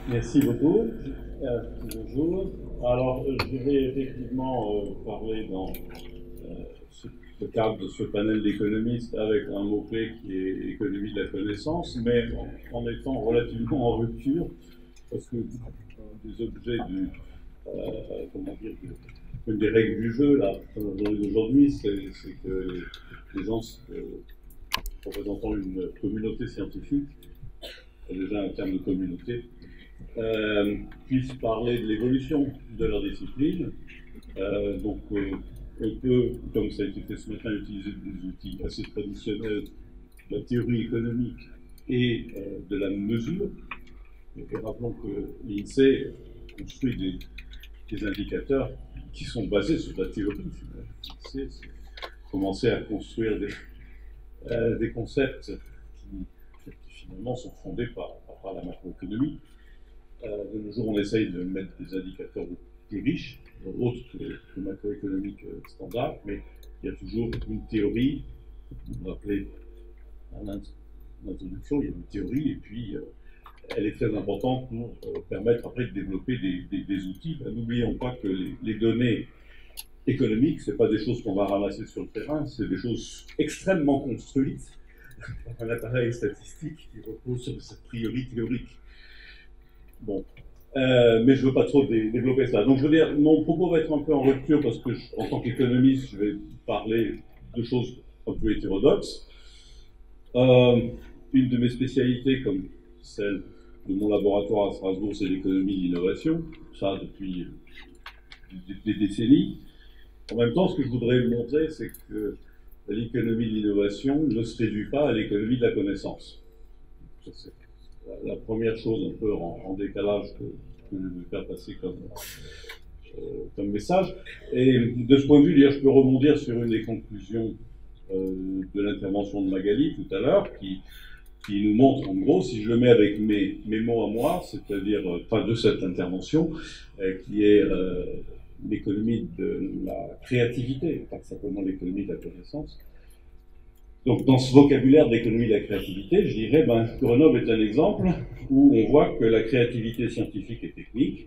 Merci beaucoup. Bonjour. Alors, je vais effectivement parler dans le cadre de ce panel d'économistes avec un mot-clé qui est économie de la connaissance, mais en étant relativement en rupture, parce que des objets comment dire, une des règles du jeu, là, d'aujourd'hui, c'est que les gens représentant une communauté scientifique, déjà un terme de communauté, puissent parler de l'évolution de leur discipline. On peut, comme ça a été fait ce matin, utiliser des outils assez traditionnels, la théorie économique et de la mesure. Et rappelons que l'INSEE construit des indicateurs qui sont basés sur la théorie. L'INSEE, c'est commencer à construire des concepts qui finalement sont fondés par la macroéconomie. De nos jours, on essaye de mettre des indicateurs plus riches, autres que macroéconomiques standards, mais il y a toujours une théorie. Vous vous rappelez à l'introduction, il y a une théorie, et puis elle est très importante pour permettre après de développer des outils. N'oublions pas que les données économiques, ce n'est pas des choses qu'on va ramasser sur le terrain, c'est des choses extrêmement construites par un appareil statistique qui repose sur cette priori théorique. Bon, mais je ne veux pas trop développer ça. Donc je veux dire, mon propos va être un peu en rupture parce que, en tant qu'économiste, je vais parler de choses un peu hétérodoxes. Une de mes spécialités, comme celle de mon laboratoire à Strasbourg, c'est l'économie de l'innovation, ça depuis des décennies. En même temps, ce que je voudrais montrer, c'est que l'économie de l'innovation ne se réduit pas à l'économie de la connaissance. Ça, c'est la première chose un peu en décalage que je veux faire passer comme message. Et de ce point de vue, je peux rebondir sur une des conclusions de l'intervention de Magali tout à l'heure, qui nous montre en gros, si je le mets avec mes mots à moi, c'est-à-dire, de cette intervention, qui est l'économie de la créativité, pas simplement l'économie de la connaissance. Donc, dans ce vocabulaire de l'économie de la créativité, je dirais, Grenoble est un exemple où on voit que la créativité scientifique et technique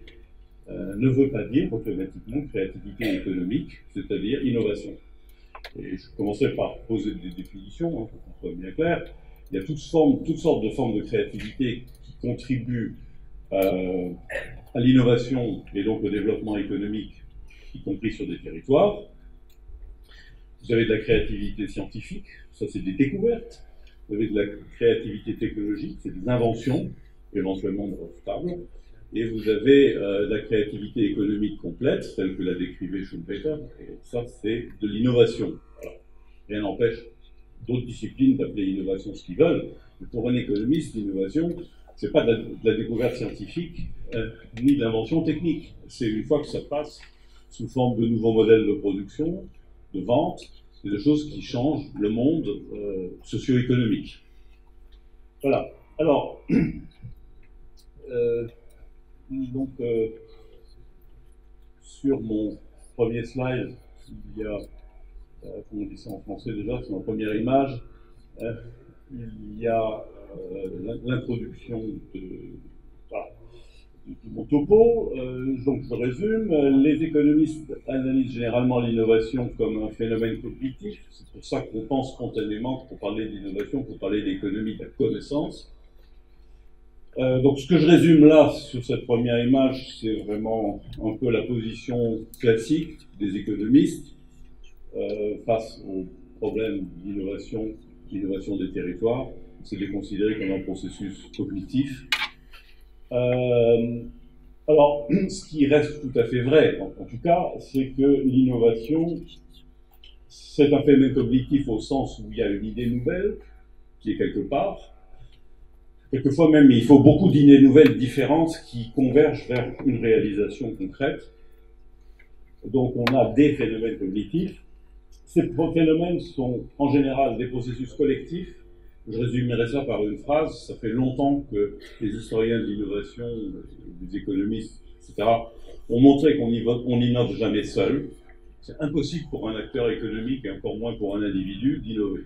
ne veut pas dire automatiquement créativité économique, c'est-à-dire innovation. Et je commençais par poser des définitions, pour qu'on soit bien clair. Il y a toutes sortes de formes de créativité qui contribuent à l'innovation et donc au développement économique, y compris sur des territoires. Vous avez de la créativité scientifique, ça c'est des découvertes. Vous avez de la créativité technologique, c'est des inventions, éventuellement brevetables. Et vous avez de la créativité économique complète, telle que l'a décrivait Schumpeter, et ça c'est de l'innovation. Rien n'empêche d'autres disciplines d'appeler innovation ce qu'ils veulent, mais pour un économiste, l'innovation, c'est pas de la découverte scientifique, ni de l'invention technique. C'est une fois que ça passe sous forme de nouveaux modèles de production, de vente, et de choses qui changent le monde socio-économique. Voilà. Alors, sur mon premier slide, il y a, comment on dit ça en français déjà, c'est ma première image, il y a l'introduction de mon topo. Donc je résume, les économistes analysent généralement l'innovation comme un phénomène cognitif. C'est pour ça qu'on pense spontanément que pour parler d'innovation, pour parler d'économie de la connaissance. Donc ce que je résume là sur cette première image, c'est vraiment un peu la position classique des économistes face aux problèmes d'innovation, l'innovation des territoires. C'est de les considérer comme un processus cognitif. Alors, ce qui reste tout à fait vrai, en tout cas, c'est que l'innovation, c'est un phénomène cognitif au sens où il y a une idée nouvelle qui est quelque part. Quelquefois même, il faut beaucoup d'idées nouvelles différentes qui convergent vers une réalisation concrète. Donc, on a des phénomènes cognitifs. Ces phénomènes sont en général des processus collectifs. Je résumerai ça par une phrase. Ça fait longtemps que les historiens de l'innovation, les économistes, etc., ont montré qu'on n'innove jamais seul. C'est impossible pour un acteur économique, et encore moins pour un individu, d'innover.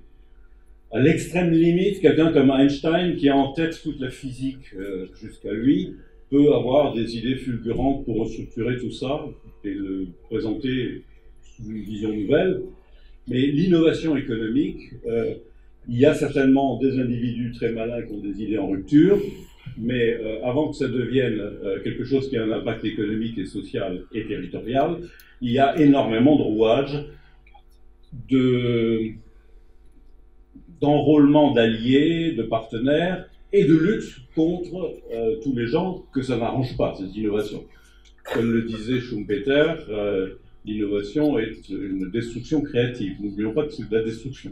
À l'extrême limite, quelqu'un comme Einstein, qui a en tête toute la physique jusqu'à lui, peut avoir des idées fulgurantes pour restructurer tout ça et le présenter sous une vision nouvelle. Mais l'innovation économique, il y a certainement des individus très malins qui ont des idées en rupture, mais avant que ça devienne quelque chose qui a un impact économique et social et territorial, il y a énormément de rouages, d'enrôlement d'alliés, de partenaires, et de lutte contre tous les gens que ça n'arrange pas, cette innovation. Comme le disait Schumpeter, l'innovation est une destruction créative. N'oublions pas que c'est de la destruction.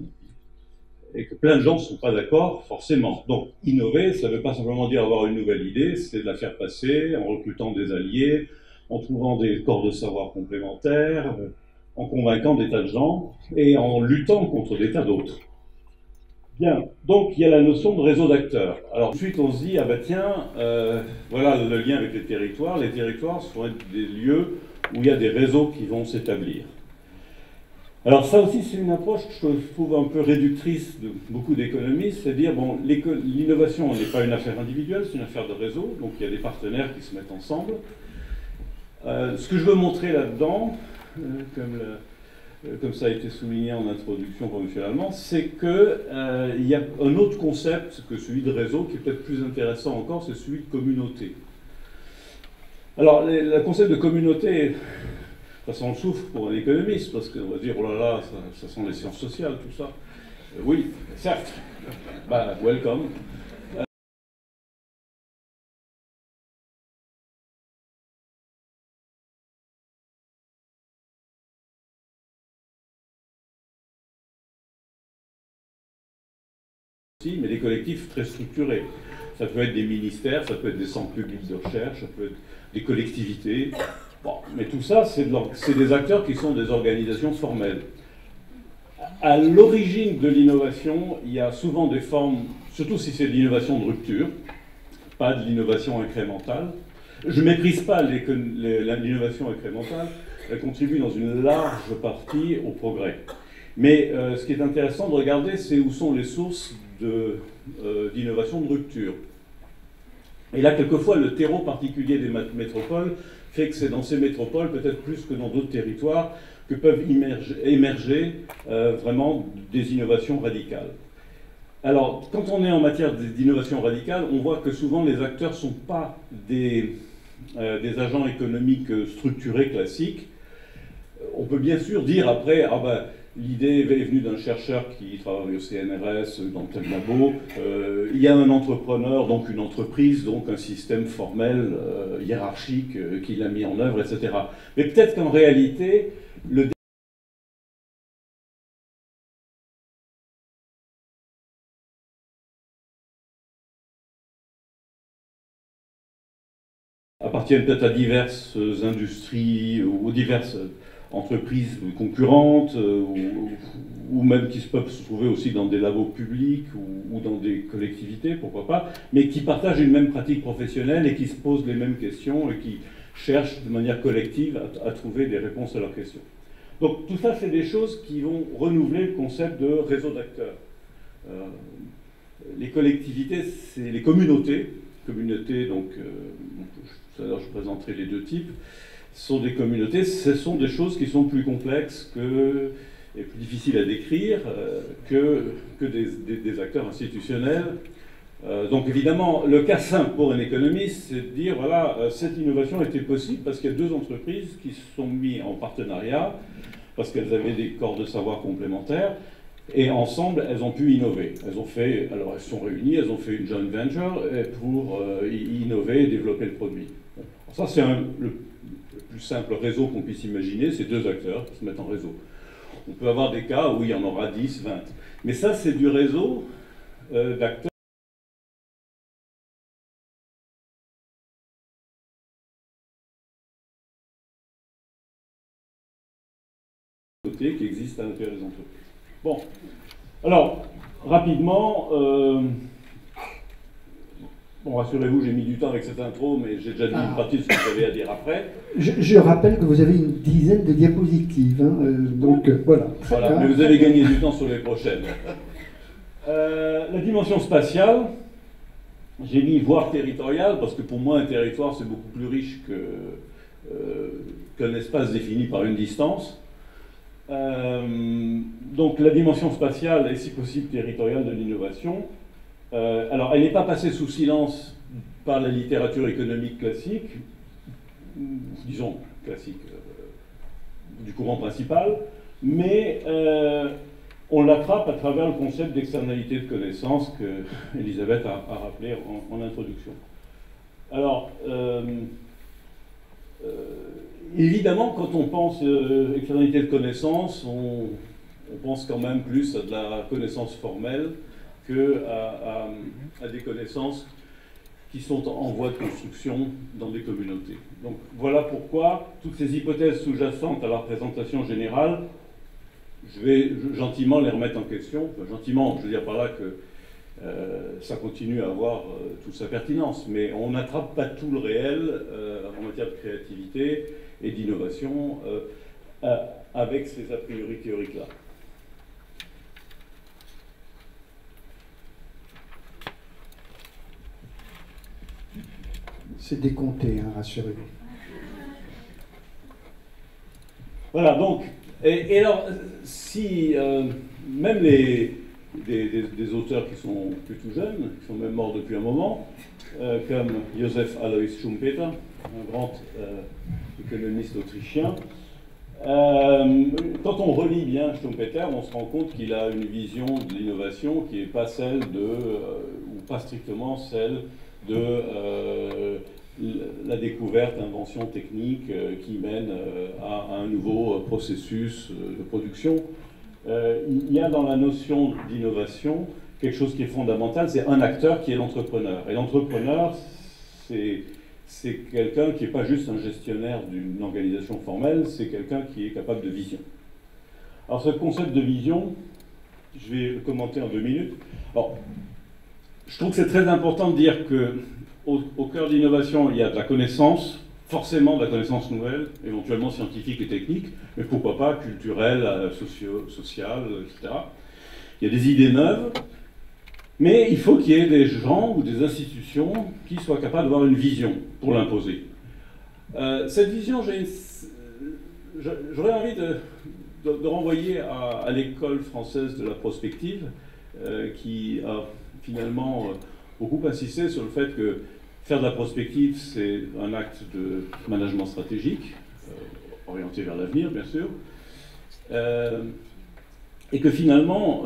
Et que plein de gens ne sont pas d'accord, forcément. Donc, innover, ça ne veut pas simplement dire avoir une nouvelle idée, c'est de la faire passer en recrutant des alliés, en trouvant des corps de savoir complémentaires, en convainquant des tas de gens, et en luttant contre des tas d'autres. Bien, donc il y a la notion de réseau d'acteurs. Alors ensuite on se dit, ah ben tiens, voilà le lien avec les territoires. Les territoires sont des lieux où il y a des réseaux qui vont s'établir. Alors ça aussi c'est une approche que je trouve un peu réductrice de beaucoup d'économistes, c'est dire, bon, l'innovation n'est pas une affaire individuelle, c'est une affaire de réseau, donc il y a des partenaires qui se mettent ensemble. Ce que je veux montrer là-dedans, comme ça a été souligné en introduction par M. Lallemand, c'est qu'il y a un autre concept que celui de réseau qui est peut-être plus intéressant encore, c'est celui de communauté. Alors, le concept de communauté, ça sent le souffle pour un économiste, parce qu'on va dire, oh là là, ça sent les sciences sociales, tout ça. Oui, certes, bah, welcome. Mais des collectifs très structurés. Ça peut être des ministères, ça peut être des centres publics de recherche, ça peut être des collectivités. Bon, mais tout ça, c'est des acteurs qui sont des organisations formelles. À l'origine de l'innovation, il y a souvent des formes, surtout si c'est de l'innovation de rupture, pas de l'innovation incrémentale. Je ne méprise pas l'innovation incrémentale, elle contribue dans une large partie au progrès. Mais ce qui est intéressant de regarder, c'est où sont les sources d'innovation de rupture. Et là, quelquefois, le terreau particulier des métropoles fait que c'est dans ces métropoles, peut-être plus que dans d'autres territoires, que peuvent émerger vraiment des innovations radicales. Alors, quand on est en matière d'innovation radicale, on voit que souvent les acteurs ne sont pas des agents économiques structurés classiques. On peut bien sûr dire après, ah ben, l'idée est venue d'un chercheur qui travaille au CNRS, dans tel labo. Il y a un entrepreneur, donc une entreprise, donc un système formel, hiérarchique, qui l'a mis en œuvre, etc. Mais peut-être qu'en réalité, le appartiennent peut-être à diverses industries ou diverses entreprises concurrentes, ou même qui peuvent se trouver aussi dans des labos publics ou dans des collectivités, pourquoi pas, mais qui partagent une même pratique professionnelle et qui se posent les mêmes questions et qui cherchent de manière collective à trouver des réponses à leurs questions. Donc tout ça, c'est des choses qui vont renouveler le concept de réseau d'acteurs. Les collectivités, c'est les communautés, donc, tout à l'heure je présenterai les deux types, sont des communautés, ce sont des choses qui sont plus complexes et plus difficiles à décrire que des acteurs institutionnels. Donc évidemment, le cas simple pour un économiste, c'est de dire, voilà, cette innovation était possible parce qu'il y a deux entreprises qui se sont mises en partenariat, parce qu'elles avaient des corps de savoir complémentaires, et ensemble, elles ont pu innover. Alors elles se sont réunies, elles ont fait une joint venture pour innover et développer le produit. Alors ça, c'est le plus simple réseau qu'on puisse imaginer, c'est deux acteurs qui se mettent en réseau. On peut avoir des cas où il y en aura 10, 20. Mais ça, c'est du réseau d'acteurs qui existent à l'intérieur des entreprises. Bon, alors, rapidement, bon, rassurez-vous, j'ai mis du temps avec cette intro, mais j'ai déjà dit une partie de ce que j'avais à dire après. Je rappelle que vous avez une dizaine de diapositives, hein, donc voilà. Voilà, mais vous avez gagné du temps sur les prochaines. La dimension spatiale, j'ai mis voire territorial, parce que pour moi, un territoire, c'est beaucoup plus riche qu'un espace défini par une distance. Donc la dimension spatiale est si possible territoriale de l'innovation. Alors elle n'est pas passée sous silence par la littérature économique classique, disons classique, du courant principal, mais on l'attrape à travers le concept d'externalité de connaissance que Elisabeth a rappelé en introduction. Alors, évidemment, quand on pense externalité de connaissance, on pense quand même plus à de la connaissance formelle qu'à des connaissances qui sont en voie de construction dans des communautés. Donc voilà pourquoi toutes ces hypothèses sous-jacentes à la représentation générale, je vais gentiment les remettre en question. Enfin, gentiment, je veux dire par là que ça continue à avoir toute sa pertinence, mais on n'attrape pas tout le réel en matière de créativité et d'innovation avec ces a priori théoriques-là. C'est décompté, hein, rassurez-vous. Voilà, donc, et alors, si même des auteurs qui sont plutôt jeunes, qui sont même morts depuis un moment, comme Josef Alois Schumpeter, un grand économiste autrichien, quand on relit bien Schumpeter, on se rend compte qu'il a une vision de l'innovation qui n'est pas celle ou pas strictement celle de la découverte, invention technique qui mène à un nouveau processus de production. Il y a dans la notion d'innovation quelque chose qui est fondamental, c'est un acteur qui est l'entrepreneur. Et l'entrepreneur, c'est quelqu'un qui n'est pas juste un gestionnaire d'une organisation formelle, c'est quelqu'un qui est capable de vision. Alors ce concept de vision, je vais le commenter en 2 minutes. Alors, je trouve que c'est très important de dire qu'au cœur de l'innovation, il y a de la connaissance, forcément de la connaissance nouvelle, éventuellement scientifique et technique, mais pourquoi pas culturelle, sociale, etc. Il y a des idées neuves, mais il faut qu'il y ait des gens ou des institutions qui soient capables d'avoir une vision pour l'imposer. Cette vision, j'aurais envie de renvoyer à l'école française de la prospective, qui a finalement beaucoup insisté sur le fait que faire de la prospective, c'est un acte de management stratégique, orienté vers l'avenir, bien sûr, et que finalement,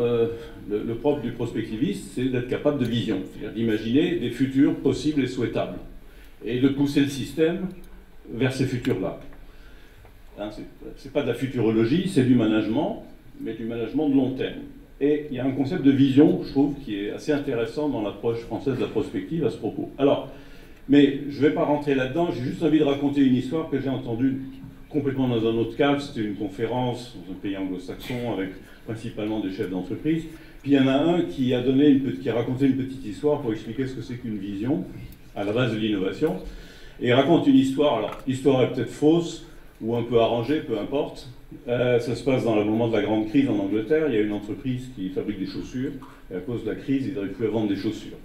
le propre du prospectiviste, c'est d'être capable de vision, c'est-à-dire d'imaginer des futurs possibles et souhaitables, et de pousser le système vers ces futurs-là. Hein, c'est pas de la futurologie, c'est du management, mais du management de long terme. Et il y a un concept de vision, je trouve, qui est assez intéressant dans l'approche française de la prospective à ce propos. Alors, mais je ne vais pas rentrer là-dedans, j'ai juste envie de raconter une histoire que j'ai entendue complètement dans un autre cadre. C'était une conférence dans un pays anglo-saxon avec principalement des chefs d'entreprise. Puis il y en a un qui a raconté une petite histoire pour expliquer ce que c'est qu'une vision à la base de l'innovation. Et il raconte une histoire, alors l'histoire est peut-être fausse ou un peu arrangée, peu importe. Ça se passe dans le moment de la grande crise en Angleterre. Il y a une entreprise qui fabrique des chaussures, et à cause de la crise, ils n'arrivent plus à vendre des chaussures.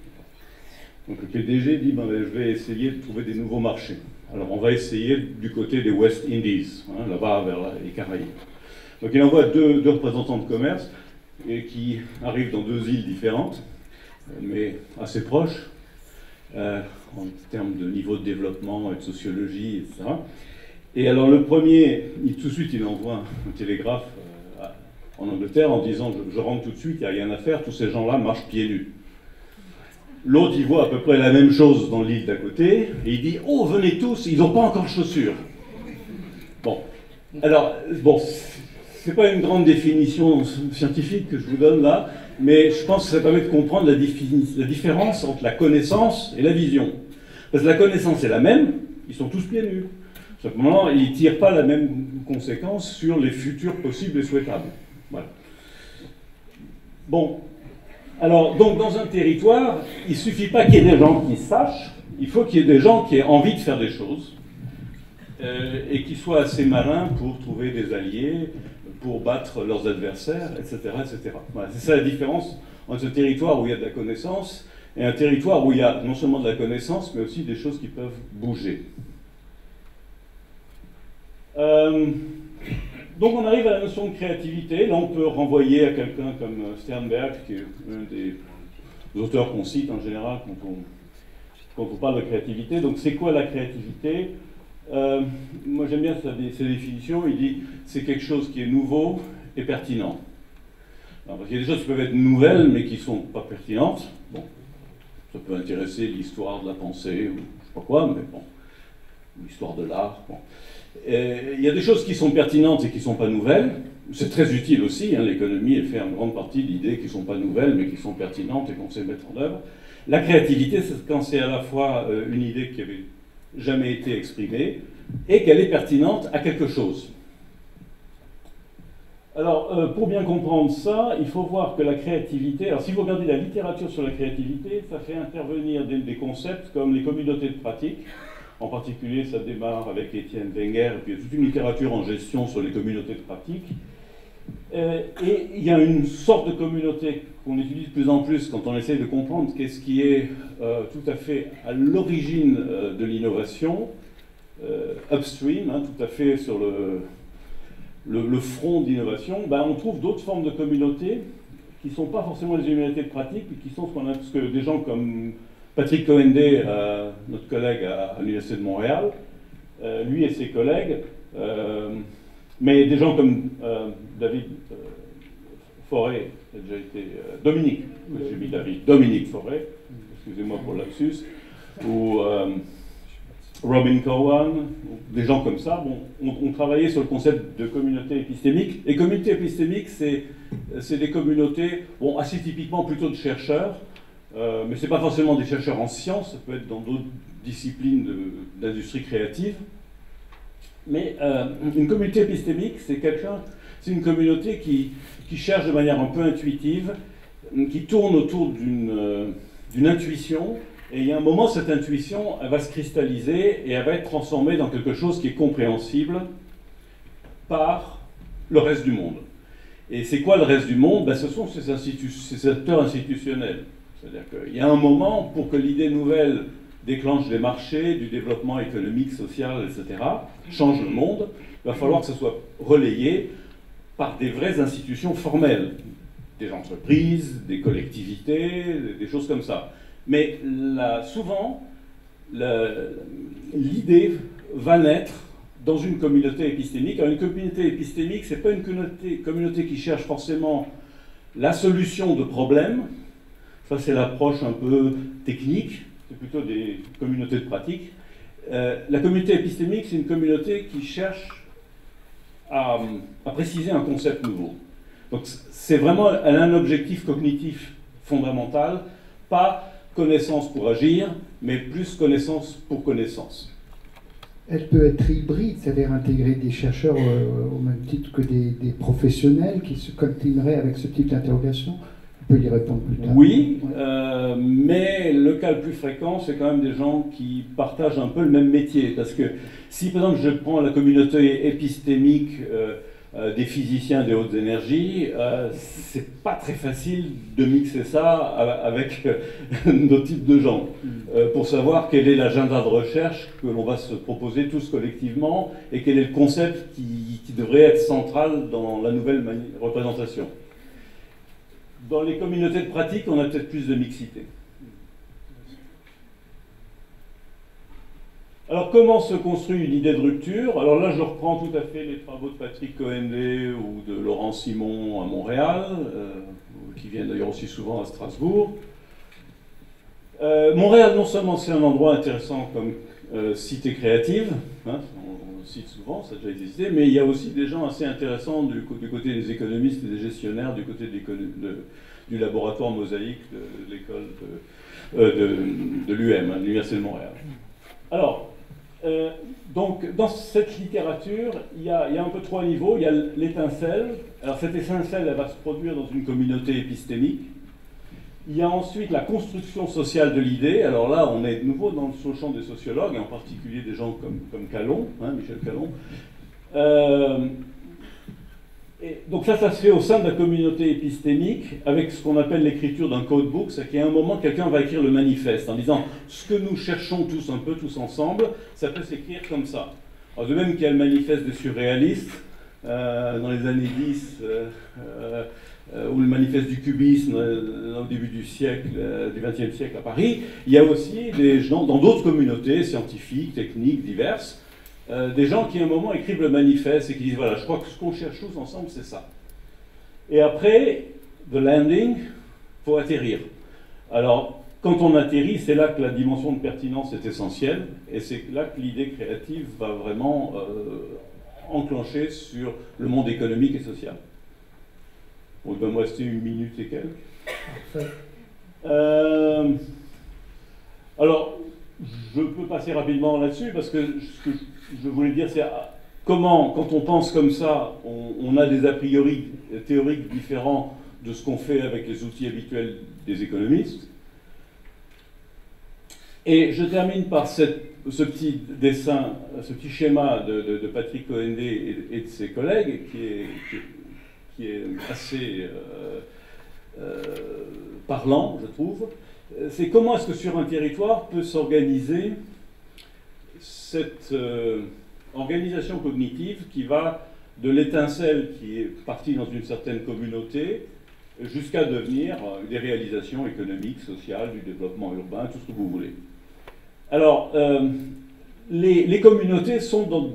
Donc le PDG dit, ben, je vais essayer de trouver des nouveaux marchés. Alors on va essayer du côté des West Indies, hein, là-bas vers les Caraïbes. Donc il envoie deux représentants de commerce et qui arrivent dans 2 îles différentes, mais assez proches, en termes de niveau de développement et de sociologie, etc. Et alors le premier, tout de suite, il envoie un télégraphe en Angleterre en disant je rentre tout de suite, il n'y a rien à faire, tous ces gens-là marchent pieds nus. L'autre, il voit à peu près la même chose dans l'île d'à côté, et il dit oh, venez tous, ils n'ont pas encore de chaussures. Bon, alors, bon, c'est pas une grande définition scientifique que je vous donne là, mais je pense que ça permet de comprendre la différence entre la connaissance et la vision. Parce que la connaissance est la même, ils sont tous pieds nus. Simplement, ils ne tirent pas la même conséquence sur les futurs possibles et souhaitables. Voilà. Bon. Alors, donc, dans un territoire, il ne suffit pas qu'il y ait des gens qui sachent, il faut qu'il y ait des gens qui aient envie de faire des choses et qui soient assez malins pour trouver des alliés, pour battre leurs adversaires, etc. etc. Voilà. C'est ça la différence entre ce territoire où il y a de la connaissance et un territoire où il y a non seulement de la connaissance, mais aussi des choses qui peuvent bouger. Donc on arrive à la notion de créativité. Là, on peut renvoyer à quelqu'un comme Sternberg, qui est un des auteurs qu'on cite en général quand on parle de créativité. Donc c'est quoi la créativité? Moi j'aime bien sa définition. Il dit c'est quelque chose qui est nouveau et pertinent. Alors, parce qu'il y a des choses qui peuvent être nouvelles mais qui ne sont pas pertinentes. Bon, ça peut intéresser l'histoire de la pensée ou je ne sais pas quoi, mais bon, l'histoire de l'art. Bon. Il y a des choses qui sont pertinentes et qui ne sont pas nouvelles. C'est très utile aussi, hein, l'économie elle fait en grande partie d'idées qui ne sont pas nouvelles mais qui sont pertinentes et qu'on sait mettre en œuvre. La créativité, c'est quand c'est à la fois une idée qui n'avait jamais été exprimée et qu'elle est pertinente à quelque chose. Alors, pour bien comprendre ça, il faut voir que la créativité, alors si vous regardez la littérature sur la créativité, ça fait intervenir des concepts comme les communautés de pratique. En particulier, ça démarre avec Étienne Wenger, et puis il y a toute une littérature en gestion sur les communautés de pratique. Et il y a une sorte de communauté qu'on utilise de plus en plus quand on essaie de comprendre qu'est-ce qui est tout à fait à l'origine de l'innovation, upstream, hein, tout à fait sur le front d'innovation. Ben, on trouve d'autres formes de communautés qui ne sont pas forcément les communautés de pratique, mais qui sont ce que des gens comme Patrick Cohendé, notre collègue à l'Université de Montréal, lui et ses collègues, mais des gens comme David Forêt, a déjà été Dominique, j'ai mis David, Dominique Forêt, excusez-moi pour le lapsus, ou Robin Cowan, des gens comme ça, bon, ont travaillé sur le concept de communauté épistémique. Et communauté épistémique, c'est des communautés, bon, assez typiquement plutôt de chercheurs, mais ce n'est pas forcément des chercheurs en sciences, ça peut être dans d'autres disciplines d'industrie créative. Mais une communauté épistémique, c'est une communauté qui cherche de manière un peu intuitive, qui tourne autour d'une intuition, et il y a un moment, cette intuition, elle va se cristalliser et elle va être transformée dans quelque chose qui est compréhensible par le reste du monde. Et c'est quoi le reste du monde? Ben, ce sont ces acteurs institutionnels. C'est-à-dire qu'il y a un moment, pour que l'idée nouvelle déclenche des marchés, du développement économique, social, etc., change le monde, il va falloir que ce soit relayé par des vraies institutions formelles, des entreprises, des collectivités, des choses comme ça. Mais souvent, l'idée va naître dans une communauté épistémique. Alors, une communauté épistémique, ce n'est pas une communauté qui cherche forcément la solution de problèmes. Ça, c'est l'approche un peu technique, c'est plutôt des communautés de pratique. La communauté épistémique, c'est une communauté qui cherche à préciser un concept nouveau. Donc, c'est vraiment, elle a un objectif cognitif fondamental, pas connaissance pour agir, mais plus connaissance pour connaissance. Elle peut être hybride, c'est-à-dire intégrer des chercheurs au même titre que des professionnels qui se continueraient avec ce type d'interrogation. On peut y répondre plus tard. Oui, mais le cas le plus fréquent, c'est quand même des gens qui partagent un peu le même métier. Parce que si, par exemple, je prends la communauté épistémique des physiciens des hautes énergies, c'est pas très facile de mixer ça avec d'autres types de gens pour savoir quel est l'agenda de recherche que l'on va se proposer tous collectivement et quel est le concept qui devrait être central dans la nouvelle représentation. Dans les communautés de pratique, on a peut-être plus de mixité. Alors, comment se construit une idée de rupture? Alors là, je reprends tout à fait les travaux de Patrick Cohendé ou de Laurent Simon à Montréal, qui viennent d'ailleurs aussi souvent à Strasbourg. Montréal, non seulement c'est un endroit intéressant comme cité créative, hein, on le cite souvent, ça a déjà existé, mais il y a aussi des gens assez intéressants du côté des économistes et des gestionnaires, du côté du laboratoire Mosaïque de l'école de l'UM, hein, de l'Université de Montréal. Alors, donc, dans cette littérature, il y a un peu trois niveaux. Il y a l'étincelle. Alors, cette étincelle, elle va se produire dans une communauté épistémique. Il y a ensuite la construction sociale de l'idée. Alors là, on est de nouveau sur le champ des sociologues, et en particulier des gens comme Calon, hein, Michel Calon. Et donc ça se fait au sein de la communauté épistémique avec ce qu'on appelle l'écriture d'un codebook, c'est qu'à un moment, quelqu'un va écrire le manifeste en disant ce que nous cherchons tous un peu, tous ensemble, ça peut s'écrire comme ça. Alors, de même qu'il y a le manifeste des surréalistes dans les années 10, ou le manifeste du cubisme au début du siècle, du XXe siècle à Paris, il y a aussi des gens dans d'autres communautés scientifiques, techniques, diverses, des gens qui à un moment écrivent le manifeste et qui disent voilà, je crois que ce qu'on cherche tous ensemble c'est ça. Et après, the landing, il faut atterrir. Alors, quand on atterrit, c'est là que la dimension de pertinence est essentielle, et c'est là que l'idée créative va vraiment enclencher sur le monde économique et social. Bon, il va me rester 1 minute et quelques. Alors, je peux passer rapidement là-dessus, parce que ce que je voulais dire, c'est comment, quand on pense comme ça, on a des a priori théoriques différents de ce qu'on fait avec les outils habituels des économistes. Et je termine par ce petit dessin, ce petit schéma de Patrick Cohendé et de ses collègues, qui est assez parlant, je trouve. C'est comment est-ce que sur un territoire peut s'organiser cette organisation cognitive qui va de l'étincelle qui est partie dans une certaine communauté jusqu'à devenir des réalisations économiques, sociales, du développement urbain, tout ce que vous voulez. Alors, les communautés sont dans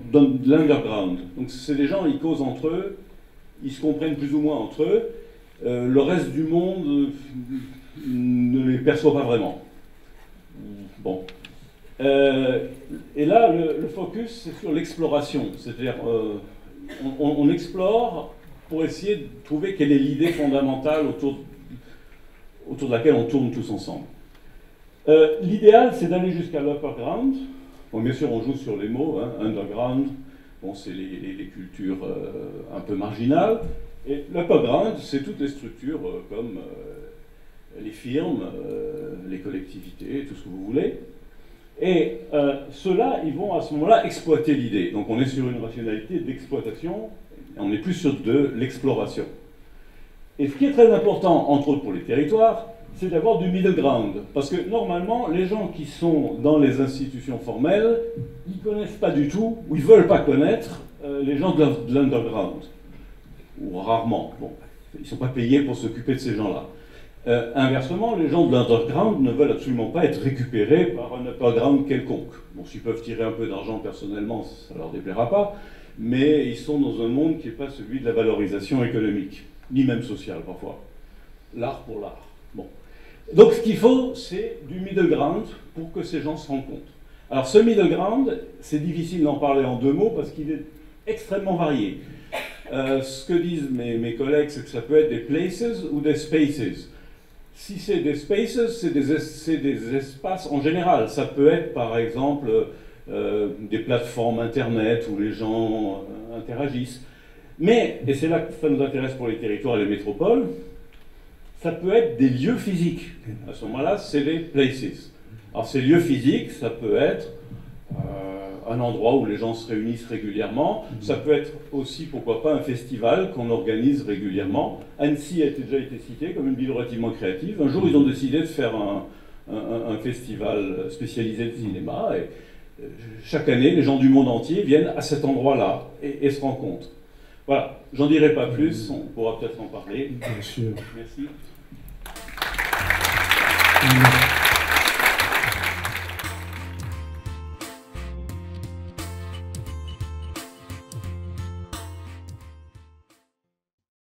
l'underground. Donc c'est des gens, ils causent entre eux, ils se comprennent plus ou moins entre eux. Le reste du monde ne les perçoit pas vraiment. Bon. Et là, le focus, c'est sur l'exploration. C'est-à-dire, on explore pour essayer de trouver quelle est l'idée fondamentale autour de laquelle on tourne tous ensemble. L'idéal, c'est d'aller jusqu'à l'upper ground. Bon, bien sûr, on joue sur les mots, hein, underground, bon, c'est les cultures un peu marginales. Et l'upper ground, c'est toutes les structures comme les firmes, les collectivités, tout ce que vous voulez. Et ceux-là, ils vont à ce moment-là exploiter l'idée. Donc on est sur une rationalité d'exploitation, on n'est plus sur de l'exploration. Et ce qui est très important, entre autres pour les territoires, c'est d'avoir du middle ground. Parce que normalement, les gens qui sont dans les institutions formelles, ils ne connaissent pas du tout, ou ils ne veulent pas connaître les gens de l'underground. Ou rarement. Bon, ils ne sont pas payés pour s'occuper de ces gens-là. Inversement, les gens de l'underground ne veulent absolument pas être récupérés par un upperground quelconque. Bon, s'ils peuvent tirer un peu d'argent personnellement, ça ne leur déplaira pas, mais ils sont dans un monde qui n'est pas celui de la valorisation économique, ni même sociale parfois. L'art pour l'art. Bon. Donc ce qu'il faut, c'est du middle ground pour que ces gens se rencontrent. Alors ce middle ground, c'est difficile d'en parler en 2 mots parce qu'il est extrêmement varié. Ce que disent mes collègues, c'est que ça peut être des places ou des spaces. Si c'est des spaces, c'est des espaces en général. Ça peut être par exemple des plateformes internet où les gens interagissent. Mais, et c'est là que ça nous intéresse pour les territoires et les métropoles, ça peut être des lieux physiques. À ce moment-là, c'est les places. Alors ces lieux physiques, ça peut être un endroit où les gens se réunissent régulièrement. Ça peut être aussi, pourquoi pas, un festival qu'on organise régulièrement. Annecy a déjà été cité comme une ville relativement créative. Un jour, ils ont décidé de faire un festival spécialisé de cinéma. Et chaque année, les gens du monde entier viennent à cet endroit-là et se rencontrent. Voilà, j'en dirai pas plus, on pourra peut-être en parler. Bien sûr. Merci.